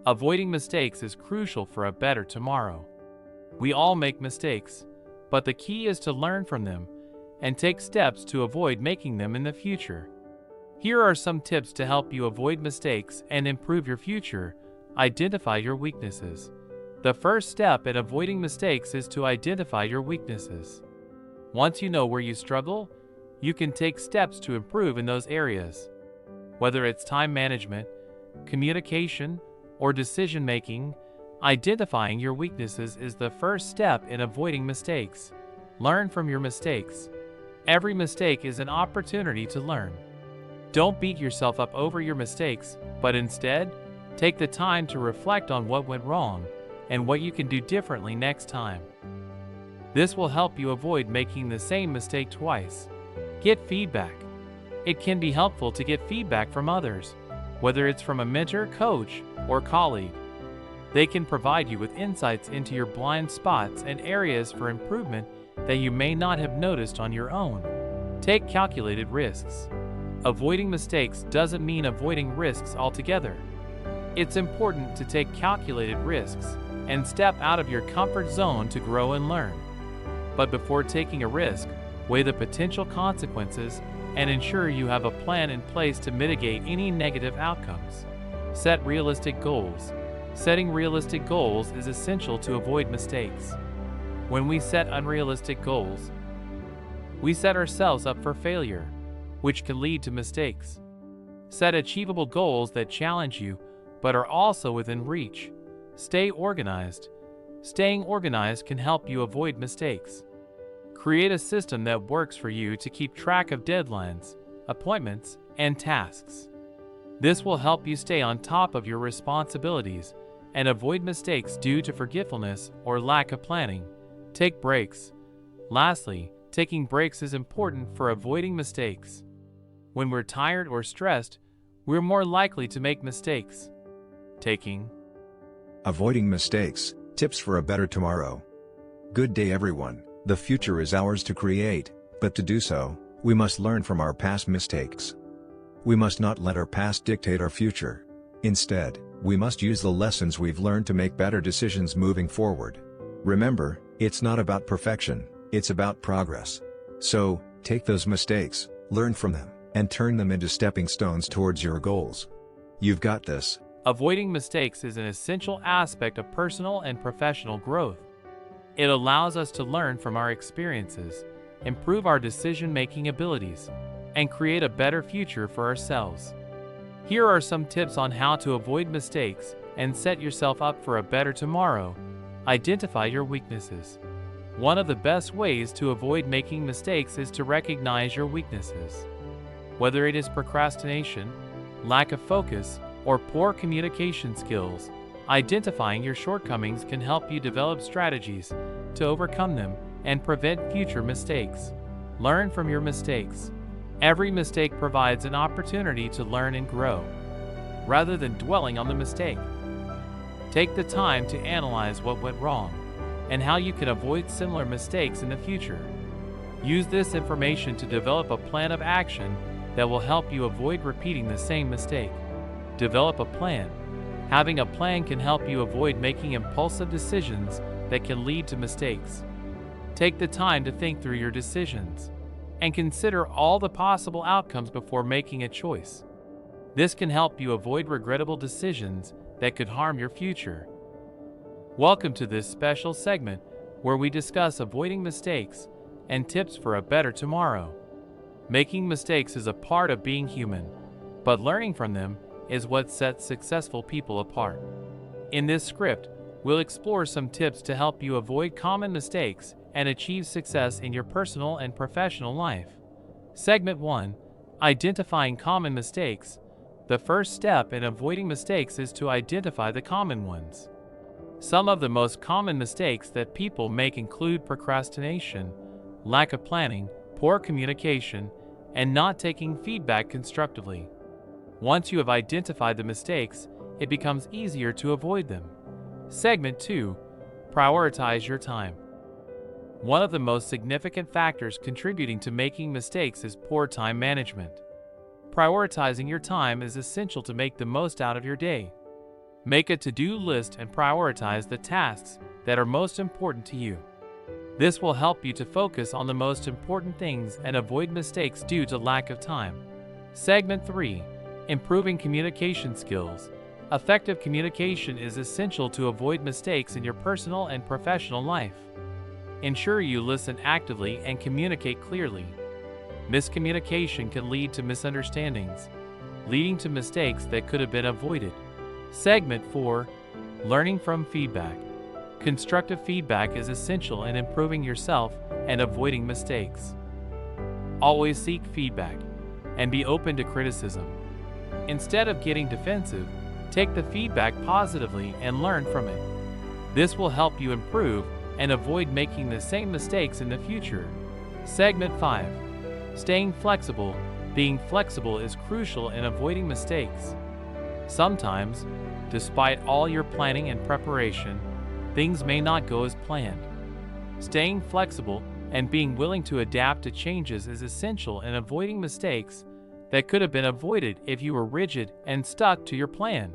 Avoiding mistakes is crucial for a better tomorrow. We all make mistakes, but the key is to learn from them and take steps to avoid making them in the future. Here are some tips to help you avoid mistakes and improve your future. Identify your weaknesses. The first step in avoiding mistakes is to identify your weaknesses. Once you know where you struggle, you can take steps to improve in those areas. Whether it's time management, communication, or decision making, identifying your weaknesses is the first step in avoiding mistakes. Learn from your mistakes. Every mistake is an opportunity to learn. Don't beat yourself up over your mistakes, but instead, take the time to reflect on what went wrong and what you can do differently next time. This will help you avoid making the same mistake twice. Get feedback. It can be helpful to get feedback from others, whether it's from a mentor, coach, or colleague. They can provide you with insights into your blind spots and areas for improvement that you may not have noticed on your own. Take calculated risks. Avoiding mistakes doesn't mean avoiding risks altogether. It's important to take calculated risks and step out of your comfort zone to grow and learn. But before taking a risk, weigh the potential consequences and ensure you have a plan in place to mitigate any negative outcomes. Set realistic goals. Setting realistic goals is essential to avoid mistakes. When we set unrealistic goals, we set ourselves up for failure, which can lead to mistakes. Set achievable goals that challenge you, but are also within reach. Stay organized. Staying organized can help you avoid mistakes. Create a system that works for you to keep track of deadlines, appointments, and tasks. This will help you stay on top of your responsibilities and avoid mistakes due to forgetfulness or lack of planning. Take breaks. Lastly, taking breaks is important for avoiding mistakes. When we're tired or stressed, we're more likely to make mistakes. Avoiding mistakes, tips for a better tomorrow. Good day everyone. The future is ours to create, but to do so, we must learn from our past mistakes. We must not let our past dictate our future. Instead, we must use the lessons we've learned to make better decisions moving forward. Remember, it's not about perfection, it's about progress. So, take those mistakes, learn from them, and turn them into stepping stones towards your goals. You've got this. Avoiding mistakes is an essential aspect of personal and professional growth. It allows us to learn from our experiences, improve our decision-making abilities, and create a better future for ourselves. Here are some tips on how to avoid mistakes and set yourself up for a better tomorrow. Identify your weaknesses. One of the best ways to avoid making mistakes is to recognize your weaknesses. Whether it is procrastination, lack of focus, or poor communication skills, identifying your shortcomings can help you develop strategies to overcome them and prevent future mistakes. Learn from your mistakes. Every mistake provides an opportunity to learn and grow. Rather than dwelling on the mistake, take the time to analyze what went wrong and how you can avoid similar mistakes in the future. Use this information to develop a plan of action that will help you avoid repeating the same mistake. Develop a plan. Having a plan can help you avoid making impulsive decisions that can lead to mistakes. Take the time to think through your decisions and consider all the possible outcomes before making a choice. This can help you avoid regrettable decisions that could harm your future. Welcome to this special segment where we discuss avoiding mistakes and tips for a better tomorrow. Making mistakes is a part of being human, but learning from them is what sets successful people apart. In this script, we'll explore some tips to help you avoid common mistakes and achieve success in your personal and professional life. Segment 1. Identifying common mistakes. The first step in avoiding mistakes is to identify the common ones. Some of the most common mistakes that people make include procrastination, lack of planning, poor communication, and not taking feedback constructively. Once you have identified the mistakes, it becomes easier to avoid them. Segment 2. Prioritize your time. One of the most significant factors contributing to making mistakes is poor time management. Prioritizing your time is essential to make the most out of your day. Make a to-do list and prioritize the tasks that are most important to you. This will help you to focus on the most important things and avoid mistakes due to lack of time. Segment 3. Improving communication skills. Effective communication is essential to avoid mistakes in your personal and professional life. Ensure you listen actively and communicate clearly. Miscommunication can lead to misunderstandings, leading to mistakes that could have been avoided. Segment 4. Learning from feedback. Constructive feedback is essential in improving yourself and avoiding mistakes. Always seek feedback and be open to criticism. Instead of getting defensive, take the feedback positively and learn from it. This will help you improve and avoid making the same mistakes in the future. Segment 5. Staying flexible. Being flexible is crucial in avoiding mistakes. Sometimes, despite all your planning and preparation, things may not go as planned. Staying flexible and being willing to adapt to changes is essential in avoiding mistakes that could have been avoided if you were rigid and stuck to your plan.